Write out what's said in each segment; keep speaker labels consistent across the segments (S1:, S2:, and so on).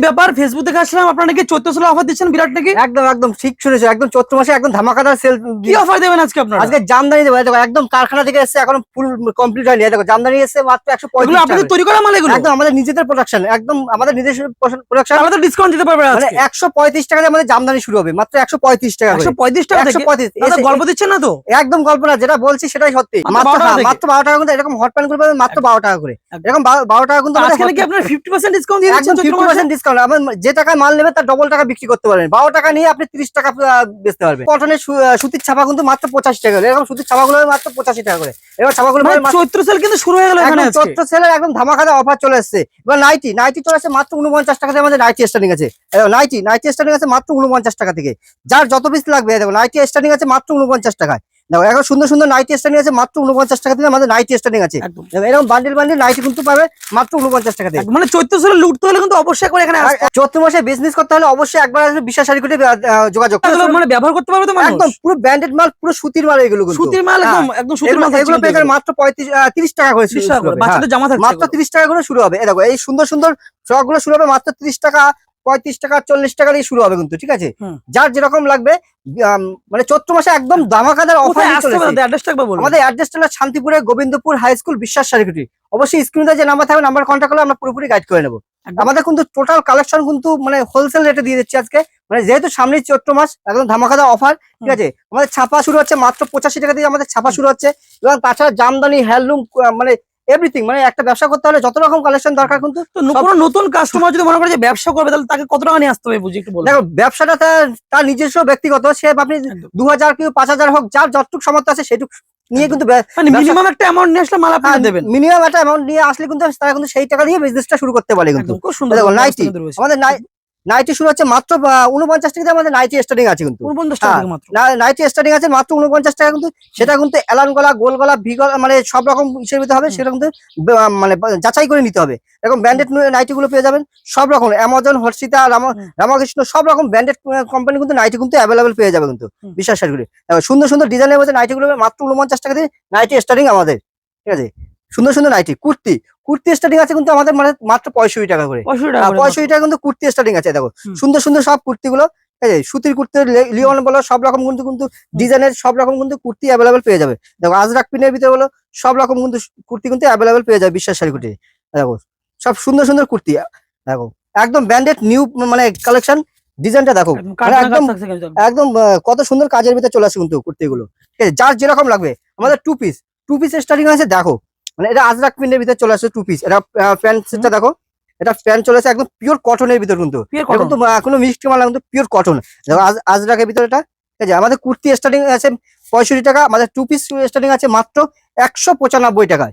S1: ব্যাপার ফেসবুক থেকে আসলাম, আপনারা নাকি চৈত্র সেল অফার দিচ্ছেন বিরাট নাকি?
S2: একদম একদম ঠিক শুনেছো, একদম চৈত্র মাসে একদম ধামাকাদার সেল।
S1: কি অফার দেবেন আজকে আপনারা?
S2: আজকে জামদানি দেবো, দেখো একদম কারখানা থেকে এসেছে, এখন ফুল কমপ্লিট হয়নি। দেখো জামদানি এসেছে মাত্র 135
S1: এগুলো আপনাদের
S2: টাকা।
S1: তৈরি করা মাল এগুলো?
S2: একদম আমাদের নিজেদের প্রোডাকশন, একদম আমাদের নিজস্ব প্রোডাকশন।
S1: তাহলে তো ডিসকাউন্ট দিতে পারবেন
S2: মানে
S1: আজকে।
S2: 135 টাকা দিয়ে আমাদের জামদানি শুরু হবে, মাত্র 135 টাকা করে।
S1: 135 টাকা থেকে?
S2: 135
S1: দাদা গল্প দিচ্ছেন না তো?
S2: একদম গল্প না, যেটা বলছি সেটাই সত্যি।
S1: মাত্র 12 টাকা থেকে?
S2: মাত্র 12 টাকা কিন্তু এরকম হট প্যান্ট গুলো পাবেন মাত্র 12 টাকা করে। এরকম 12 টাকা কিন্তু
S1: আজকে নাকি আপনারা 50% ডিসকাউন্ট দিয়ে দিচ্ছেন?
S2: একদম 50% ডিসকাউন্ট। আপনি যে টাকায় মাল নেবে তার ডবল টাকা বিক্রি করতে পারবেন। 12 টাকা নিয়ে আপনি 30 টাকা বেচতে পারবেন। কটনের সুতির ছাপা কিন্তু মাত্র 85 টাকা করে। এরকম সুতির ছাপাগুলো মাত্র 85 টাকা করে। এবার ছাপাগুলো
S1: চৈত্র সেল কিন্তু শুরু হয়ে গেল এখানে আজকে।
S2: চৈত্র সেলের একদম ধামাকাদার অফার চলে এসেছে। এবার নাইটি চলে আসছে মাত্র 49 টাকা থেকে। আমাদের নাইটি স্টার্টিং আছে, নাইটি স্টার্টিং আছে মাত্র 49 টাকা থেকে। যার যত পিস লাগবে দেখো নাইটি স্টার্টিং আছে মাত্র 49 টাকায়। দেখো এখন সুন্দর সুন্দর নাইটি স্টার্টিং আছে মাত্র 49 টাকা থেকে। আমাদের নাইটি স্টার্টিং আছে এরকম বান্ডিল নাইটি কিন্তু পাবে মাত্র 49 টাকা থেকে।
S1: মানে চৈত্র সেল লুটতে হলে কিন্তু অবশ্যই একবার এখানে আসতে হবে।
S2: চৈত্র মাসে বিজনেস করতে হলে অবশ্যই একবার আসবে বিশ্বাস শাড়িকুটি যোগাযোগ।
S1: এগুলো মানে ব্যবহার করতে পারবে তো মানুষ?
S2: একদম পুরো ব্র্যান্ডেড মাল, পুরো সুতির মাল এগুলো কিন্তু।
S1: সুতির মাল একদম সুতির মাল।
S2: এগুলো পেয়ে যাবেন মাত্র 30 টাকা করে।
S1: 30 টাকা করে বাচ্চাদের জামা থাকছে
S2: মাত্র 30 টাকা করে শুরু হবে। এই দেখো এই সুন্দর সুন্দর ফ্রক গুলো শুরু হবে মাত্র 30 টাকা, 35 টাকা, 40 টাকা দিয়ে শুরু হবে কিন্তু। ঠিক আছে, যার যেরকম লাগবে। মানে চৈত্র মাসে একদম ধামাকাদার অফার চলে এসেছে। আমাদের অ্যাড্রেসটা হলো শান্তিপুরে গোবিন্দপুর হাই স্কুল বিশ্বাস শাড়িকুটি। অবশ্যই স্ক্রিনে যে নাম্বার থাকবে নাম্বার কন্ট্যাক্ট করলে আমরা পুরোপুরি গাইড করে নেবো। আমাদের কিন্তু টোটাল কালেকশন কিন্তু মানে হোলসেল রেটে দিয়ে দিচ্ছি আজকে। মানে যেহেতু সামনে চৈত্র মাস, একদম ধামাকাদার অফার। ঠিক আছে, আমাদের ছাপা শুরু হচ্ছে মাত্র 85 টাকা দিয়ে। আমাদের ছাপা শুরু হচ্ছে, এবং তাছাড়া জামদানি, হ্যান্ডলুম, মানে এভরিথিং। মানে একটা ব্যবসা করতে হলে যত রকম কালেকশন দরকার কিন্তু।
S1: কোনো নতুন কাস্টমার যদি মনে করে যে ব্যবসা করবে তাহলে তাকে কত টাকা নিয়ে আসতে হবে বুঝি একটু বলুন।
S2: দেখো ব্যবসাটা তার নিজস্ব ব্যক্তিগত। সে আপনি 2000 কি 5000 হোক, যার যতটুকু সামর্থ্য আছে সেটুকু নিয়ে কিন্তু
S1: মিনিমাম একটা অ্যামাউন্ট নিয়ে আসলে মাল আপনারা দেবেন।
S2: মিনিমাম একটা অ্যামাউন্ট নিয়ে আসলে কিন্তু তারা কিন্তু সেই টাকা দিয়ে বিজনেসটা শুরু করতে পারে কিন্তু।
S1: খুব সুন্দর
S2: নাইটি, আমাদের নাইটি শুরু হচ্ছে মাত্র 49 টাকা দিয়ে। আমাদের নাইটি স্টার্টিং আছে কিন্তু
S1: 49 টাকা থেকে মাত্র।
S2: নাইটি স্টার্টিং আছে মাত্র 49 টাকা কিন্তু। সেটা কিন্তু এলান গলা, গোল গলা, ভি গলা, মানে সব রকম হিসেবে নিতে হবে। সেটা কিন্তু মানে যাচাই করে নিতে হবে। এরকম ব্র্যান্ডেড নাইটি গুলো পেয়ে যাবেন সব রকম। অ্যামাজন, হর্ষিতা, রামকৃষ্ণ সব রকম ব্র্যান্ডেড কোম্পানি কিন্তু নাইটি কিন্তু অ্যাভেলেবেল পেয়ে যাবে কিন্তু বিশ্বাস শাড়িগুলি। সুন্দর সুন্দর ডিজাইনের মধ্যে নাইটি গুলো মাত্র 49 টাকা দিয়ে নাইটি স্টার্টিং আমাদের। ঠিক আছে, সুন্দর সুন্দর নাইটি। কুর্তি স্টার্টিং আছে কিন্তু আমাদের মানে মাত্র 65 টাকা করে। 65 টাকা কিন্তু কুর্তি স্টার্টিং আছে। দেখো সুন্দর সুন্দর সব কুর্তি গুলো। ঠিক আছে, সুতির কুর্তি, লিওন বলো, সব রকম কিন্তু ডিজাইনের সব রকম কিন্তু কুর্তি অ্যাভেলেবেল পেয়ে যাবে। দেখো আজরাক পিনের ভিতরে বলো সব রকম কিন্তু কুর্তি কিন্তু অ্যাভেলেবেল পেয়ে যাবে বিশ্বাস শাড়িকুটি। দেখো সব সুন্দর সুন্দর কুর্তি। দেখো একদম ব্র্যান্ডেড নিউ মানে কালেকশন। ডিজাইনটা দেখো একদম একদম কত সুন্দর কাজের ভিতরে চলে আসে কিন্তু কুর্তিগুলো। ঠিক আছে, যার যেরকম লাগবে। আমাদের টু পিস স্টার্টিং আছে। দেখো মানে এটা আজরাক প্রিন্টের ভিতরে চলে আসছে টু পিস। এটা প্যান্ট সেটটা দেখো, এটা প্যান্ট চলে আসে একদম পিওর কটনের ভিতর কিন্তু। কিন্তু কোনো মিক্সড মাল না, কিন্তু পিওর কটন। দেখো আজরাকের ভিতরে এটা। ঠিক আছে, আমাদের কুর্তি স্টার্টিং আছে 65 টাকা। আমাদের টু পিস স্টার্টিং আছে মাত্র 195 টাকায়।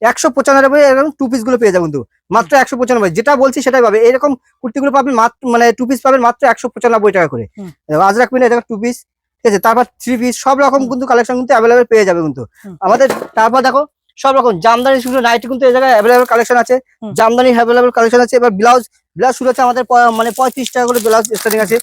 S2: 195 এরকম টু পিস গুলো পেয়ে যাবেন কিন্তু মাত্র 195। যেটা বলছি সেটাই পাবে। এরকম কুর্তি গুলো পাবেন মাত্র, মানে টু পিস পাবেন মাত্র 195 টাকা করে। আজরাক প্রিন্ট এটা টু পিস। ঠিক আছে, তারপর থ্রি পিস সব রকম কিন্তু কালেকশন কিন্তু অ্যাভেলেবেল পেয়ে যাবে কিন্তু আমাদের। তারপর দেখো সব রকম জামদানি শুধু নাইটি কিন্তু এই জায়গায় অ্যাভেলেবেল কালেকশন আছে। জামদানি অ্যাভেলেবেল কালেকশন আছে। এবার ব্লাউজ শুরু হচ্ছে আমাদের মানে 35 টাকা করে ব্লাউজ স্টার্টিং আছে।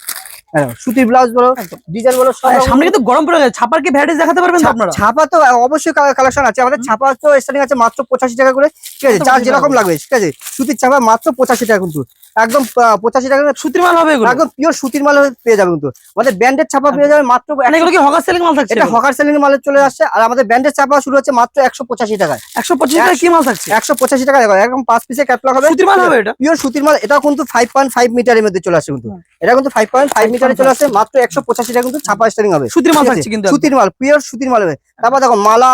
S2: সুতির ব্লাউজ বলো, ডিজাইন বলো,
S1: সামনে কিন্তু গরম পড়ে গেছে। ছাপার কি ভ্যারাইটিস দেখাতে পারবেন আপনারা?
S2: ছাপা তো অবশ্যই কালেকশন আছে আমাদের। ছাপা তো স্টার্টিং আছে মাত্র 85 টাকা করে। ঠিক আছে, যার যেরকম লাগবে। ঠিক আছে, সুতির ছাপা মাত্র 85 টাকা কিন্তু একদম 85 টাকা
S1: সুতির মাল হবে এগুলো,
S2: একদম পিওর সুতির মাল পেয়ে যাবে কিন্তু আমাদের। ব্র্যান্ডেড ছাপা পেয়ে যাবে মাত্র।
S1: এগুলো কি হকার সেলিং মাল থাকছে?
S2: এটা হকার সেলিং মাল চলে আসছে। আর আমাদের ব্র্যান্ডেড ছাপা শুরু হচ্ছে মাত্র 185 টাকায়।
S1: 125 টাকা কি মাল থাকছে?
S2: 185 টাকা। দেখো একদম 5 পিসের ক্যাটালগ হবে।
S1: সুতির মাল হবে এটা,
S2: পিওর সুতির মাল। এটাও কিন্তু 5.5 মিটারের মধ্যে চলে আসছে কিন্তু। এটা কিন্তু 5.5 মিটারে চলে আসছে মাত্র 185 টাকা কিন্তু ছাপা স্টার্টিং হবে।
S1: সুতির মাল থাকছে কিন্তু,
S2: সুতির মাল, পিওর সুতির মাল হবে। তারপর দেখো মালা,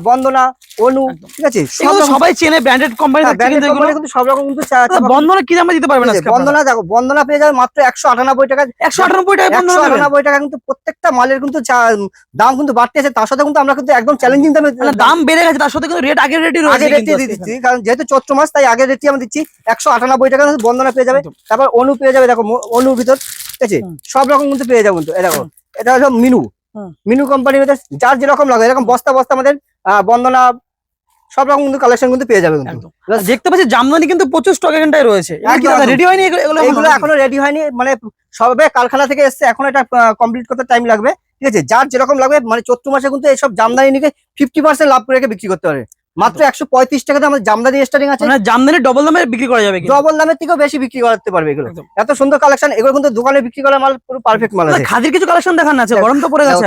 S2: বন্দনা, অনু। ঠিক আছে,
S1: সবাই চেনে ব্র্যান্ডেড কোম্পানি থাকছে কিন্তু এগুলো
S2: কিন্তু সব রকম কিন্তু।
S1: বন্দনা কি দামে দিতে পারবেন আজকে?
S2: বন্দনা দেখো, বন্দনা পেয়ে যাবে মাত্র 198 টাকা।
S1: 198 টাকা,
S2: 198 টাকা কিন্তু। প্রত্যেকটা মালের কিন্তু দাম কিন্তু বাড়তে আছে। তার সাথে কিন্তু আমরা কিন্তু একদম চ্যালেঞ্জিং দামে,
S1: দাম বেড়ে গেছে, তার সাথে কিন্তু রেট আগের রেটই রয়েছে।
S2: আগের রেটই দিচ্ছি, কারণ যেহেতু চৈত্র মাস তাই আগের রেটই আমরা দিচ্ছি। 198 টাকা বন্দনা পেয়ে যাবে। তারপর অনু পেয়ে যাবে। দেখো অনুর ভিতর। ঠিক আছে, সব রকম কিন্তু পেয়ে যাবে কিন্তু। দেখো এটা হলো মিনু কোম্পানির মধ্যে যার যেরকম লাগে এরকম বস্তা আমাদের বন্দনা সব রকম কিন্তু কালেকশন কিন্তু পেয়ে যাবে কিন্তু।
S1: দেখতে পাচ্ছি জামদানি কিন্তু প্রচুর স্টক এখানটায় রয়েছে। রেডি হয়নি
S2: এগুলো এখনো রেডি হয়নি, মানে সবে কারখানা থেকে এসছে। এখন এটা কমপ্লিট করতে টাইম লাগবে। ঠিক আছে, যার যেরকম লাগবে। মানে চৈত্র মাসে কিন্তু এইসব জামদানি নিয়ে 50% লাভ করে বিক্রি করতে পারে। মাত্র 135 টাকাতে আমাদের জামদানি স্টার্টিং আছে।
S1: মানে জামদানি ডবল দামে বিক্রি করা যাবে,
S2: ডবল দামের থেকেও বেশি বিক্রি করতে পারবে এগুলো।
S1: একদম।
S2: এত সুন্দর কালেকশন, এগুলো কিন্তু দোকানে বিক্রি করার মাল পুরো পারফেক্ট মাল আছে।
S1: খাদির কিছু কালেকশন দেখান না, আছে গরম তো পড়ে গেছে।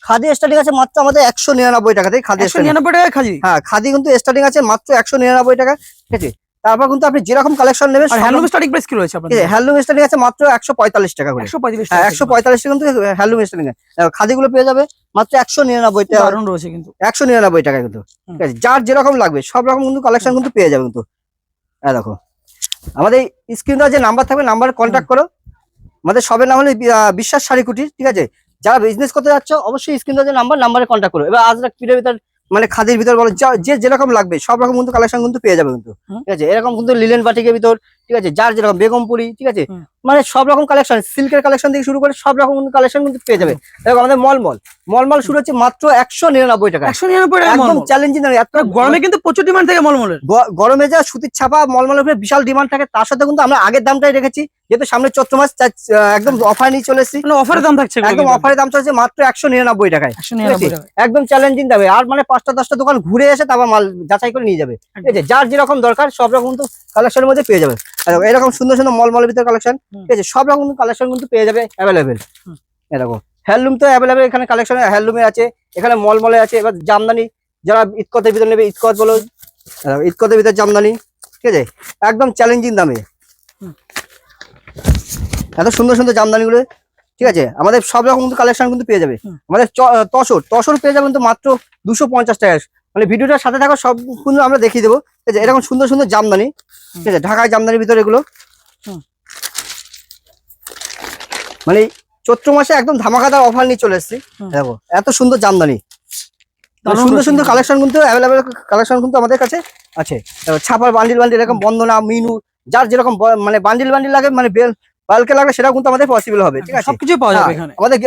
S2: খাদি স্টার্টিং আছে মাত্র আমাদের 199 টাকা থেকে। খাদি
S1: 199 টাকায় খাদি।
S2: হ্যাঁ, খাদি কিন্তু স্টার্টিং আছে মাত্র 199 টাকা, ঠিক আছে। তারপর কিন্তু আপনি যেরকম কালেকশন নেবেন,
S1: আর হ্যান্ডলুম স্টার্টিং প্রাইস কি রয়েছে আপনাদের?
S2: হ্যান্ডলুম স্টার্টিং আছে মাত্র 145 টাকা করে।
S1: 145
S2: হ্যাঁ,
S1: টাকা।
S2: 145 টাকা কিন্তু হ্যান্ডলুম স্টার্টিং এ খাদিগুলো পেয়ে যাবে মাত্র 199 টাকা।
S1: দারুণ রয়েছে কিন্তু
S2: 199 টাকা কিন্তু, ঠিক আছে। যার যেরকম লাগবে সব রকম কিন্তু কালেকশন কিন্তু পেয়ে যাবে কিন্তু। হ্যাঁ, দেখো আমাদের স্ক্রিনে যে নাম্বার থাকবে, নাম্বারে কন্ট্যাক্ট করো। আমাদের সবের নাম হলো বিশ্বাস শাড়ি কুটির, ঠিক আছে। যারা বিজনেস করতে যাচ্ছ অবশ্যই স্ক্রিনে যে নাম্বারে কন্ট্যাক্ট করো। এবার আজ পিঠের ভিতর মানে খাদির ভিতর বলো, যে যেরকম লাগবে সব রকম কিন্তু কালেকশন কিন্তু পেয়ে যাবে কিন্তু, ঠিক আছে। এরকম কিন্তু লিলেন বাটিকের ভিতর, ঠিক আছে, যার যেরকম বেগমপুরি, ঠিক আছে, মানে সব রকম কালেকশন, সিল্কের কালেকশন থেকে শুরু করে সব রকম কিন্তু কালেকশন কিন্তু পেয়ে যাবে। দেখো আমাদের মলমল শুরু হচ্ছে মাত্র 199 টাকা।
S1: 199 টাকা
S2: একদম চ্যালেঞ্জিং। এত
S1: গরমে কিন্তু প্রচুর ডিমান্ড থাকে মলমলের।
S2: গরমে যা সুতির ছাপা মলমলের উপরে বিশাল ডিমান্ড থাকে, তার সাথে কিন্তু আমরা আগের দামটাই রেখেছি, যেহেতু সামনে চৈত্র মাস, একদম অফার নিয়ে চলে এসেছি।
S1: মানে অফারের দাম থাকছে,
S2: একদম অফারের দাম চলছে মাত্র 199 টাকায়।
S1: 199 টাকা।
S2: একদম চ্যালেঞ্জিং দামে। আর মানে 5টা-10টা দোকান ঘুরে এসে তারপর মাল যাচাই করে নিয়ে যাবে, ঠিক আছে। যার যেরকম দরকার সব রকম কিন্তু কালেকশনের মধ্যে পেয়ে যাবে। এরকম সুন্দর সুন্দর মলমলের ভিতরে কালেকশন, ঠিক আছে, সব রকম কালেকশন কিন্তু পেয়ে যাবে অ্যাভেলেবেল। এরকম হ্যান্ডলুম তো অ্যাভেলেবেল, এখানে কালেকশন হ্যান্ডলুমে আছে, এখানে মলমলে আছে। এবার জামদানি যারা ইটকতের ভিতরে নেবে, ইটকত বলো, ইটকতের ভিতরে জামদানি, ঠিক আছে, একদম চ্যালেঞ্জিং দামে এত সুন্দর সুন্দর জামদানিগুলো, ঠিক আছে। আমাদের সব রকম কিন্তু কালেকশন কিন্তু পেয়ে যাবে। আমাদের তসর পেয়ে যাবেন তো মাত্র 250 টাকা। মানে ভিডিওটার সাথে থাকা সব কিন্তু আমরা দেখিয়ে দেবো, ঠিক আছে। এরকম সুন্দর সুন্দর জামদানি, ঠিক আছে, ঢাকায় জামদানির ভিতরে এগুলো, মানে চৈত্র মাসে একদম ধামাকাদার অফার নিয়ে চলে এসেছি। দেখো এত সুন্দর জামদানি, সুন্দর সুন্দর কালেকশন কিন্তু অ্যাভেলেবেল কালেকশন কিন্তু আমাদের কাছে আছে। ছাপার বান্ডিল এরকম বন্দনা, মিনু, যার যেরকম মানে বান্ডিল লাগে, মানে বাল্কে লাগবে, সেটাও কিন্তু আমাদের পসিবল হবে, ঠিক আছে।
S1: সবকিছু পাওয়া যাবে এখানে।
S2: আমাদের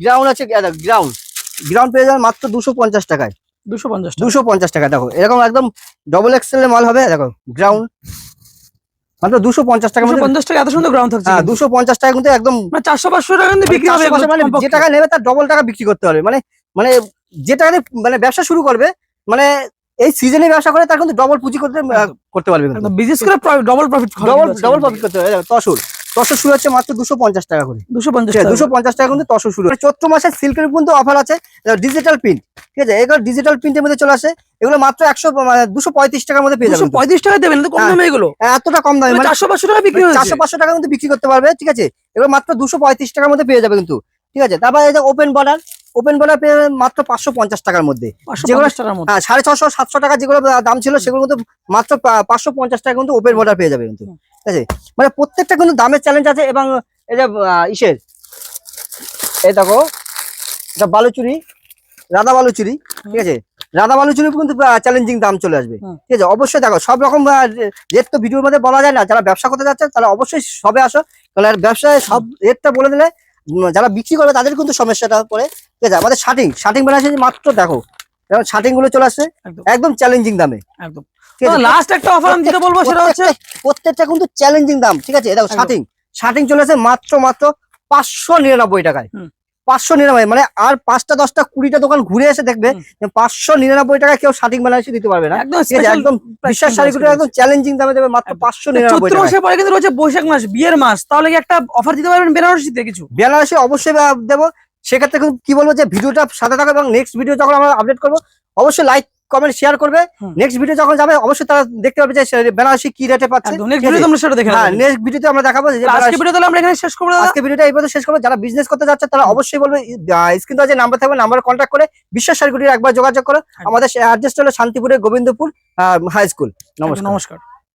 S2: গ্রাউন্ড আছে, গ্রাউন্ড পেয়ে যাবেন মাত্র 250 টাকায়। 250 টাকা। দেখো এরকম একদম ডবল এক্সেল এর মাল হবে। দেখো গ্রাউন্ড মাত্র 250 টাকা।
S1: 250 টাকা এত সুন্দর গ্রাউন্ড থাকছে।
S2: হ্যাঁ, 250 টাকা কিন্তু একদম
S1: 400-500 টাকা কিন্তু বিক্রি হবে।
S2: মানে যে টাকা নেবে তার ডবল টাকা বিক্রি করতে হবে। মানে যে টাকা মানে ব্যবসা শুরু করবে, মানে এই সিজনে ব্যবসা করে, তার কিন্তু ডবল পুঁজি করতে পারবে,
S1: বিজনেস করে ডবল প্রফিট
S2: করতে হবে। তসর শুরু হচ্ছে মাত্র 250 টাকা করে। 250 টাকা কিন্তু তসর শুরু। চৈত্র মাসে সিল্কের কিন্তু অফার আছে, ডিজিটাল প্রিন্ট, ঠিক আছে। এগুলো ডিজিটাল প্রিন্টের মধ্যে চলে আসে। এগুলো মাত্র 235 টাকার মধ্যে পেয়ে যাবেন।
S1: 235 টাকা দেবেন, কম দামে এগুলো,
S2: এতটা কম দামে, মানে
S1: 400-500 টাকা বিক্রি হচ্ছে।
S2: 400-500 টাকা কিন্তু বিক্রি করতে পারবে, ঠিক আছে। এগুলো মাত্র 235 টাকার মধ্যে পেয়ে যাবে কিন্তু, ঠিক আছে। তারপর এই যে ওপেন বর্ডার পেয়ে যাবেন মাত্র 550 টাকার মধ্যে। যেগুলো 650-700 টাকা যেগুলো দাম ছিল, সেগুলো কিন্তু মাত্র 550 টাকা কিন্তু ওপেন বর্ডার পেয়ে যাবে কিন্তু, ঠিক আছে। মানে প্রত্যেকটা কিন্তু দামের চ্যালেঞ্জ আছে। এবং এই যে এই দেখো এটা বালুচুরি, রাধা বালুচুরি, ঠিক আছে। রাধা বালুচুরি কিন্তু চ্যালেঞ্জিং দাম চলে আসবে, ঠিক আছে। অবশ্যই দেখো সব রকম রেট তো ভিডিওর মধ্যে বলা যায় না। যারা ব্যবসা করতে যাচ্ছে তারা অবশ্যই সবে আসো, তাহলে ব্যবসায় সব রেটটা বলে দিলে যারা বিক্রি করবে তাদের কিন্তু সমস্যাটা পড়ে, ঠিক আছে। আমাদের শার্টিং বানাচ্ছে মাত্র, দেখো শার্টিং গুলো চলে আসছে একদম চ্যালেঞ্জিং দামে, একদম।
S1: লাস্ট একটা অফার আমি যেটা বলবো সেটা হচ্ছে
S2: প্রত্যেকটা কিন্তু চ্যালেঞ্জিং দাম, ঠিক আছে। দেখো শার্টিং চলে আসে মাত্র 599 টাকায়। 599, মানে আর 5টা 10টা 20টা দোকান ঘুরে এসে দেখবে 599 টাকায় কেউ শার্টিং বানাইছে দিতে পারবে না, ঠিক আছে। একদম বিশ্বাস শাড়িগুলো একদম চ্যালেঞ্জিং দামে দেবে মাত্র 599 টাকা।
S1: মাসের পরে কিন্তু রয়েছে বৈশাখ মাস, বিয়ের মাস, তাহলে কি একটা অফার দিতে পারবেন বেনারসিতে? কিছু
S2: বেনারসি অবশ্যই দেবো। সেক্ষেত্রে কি বলবো যে ভিডিওটা সাথে থাকো, এবং নেক্সট ভিডিও যখন আমরা আপডেট করবো অবশ্যই লাইক কমেন্ট শেয়ার করবে। নেক্সট ভিডিও যখন যাবে অবশ্যই তারা দেখতে পাবে যে বেনারসি কি রেটে পাচ্ছে। নেক্সট ভিডিওতে আমরা দেখাবো।
S1: আজকে ভিডিও তাহলে আমরা এখানে শেষ করব।
S2: আজকে ভিডিওটা এই পর্যন্ত শেষ করবো। যারা বিজনেস করতে যাচ্ছে তারা অবশ্যই বলবে স্ক্রিনে যে নাম্বার থাকবে, নাম্বারে কন্ট্যাক্ট করে বিশ্বাস শাড়ি কুটির একবার যোগাযোগ করো। আমাদের অ্যাড্রেসটা হলো শান্তিপুরের গোবিন্দপুর হাই স্কুল। নমস্কার।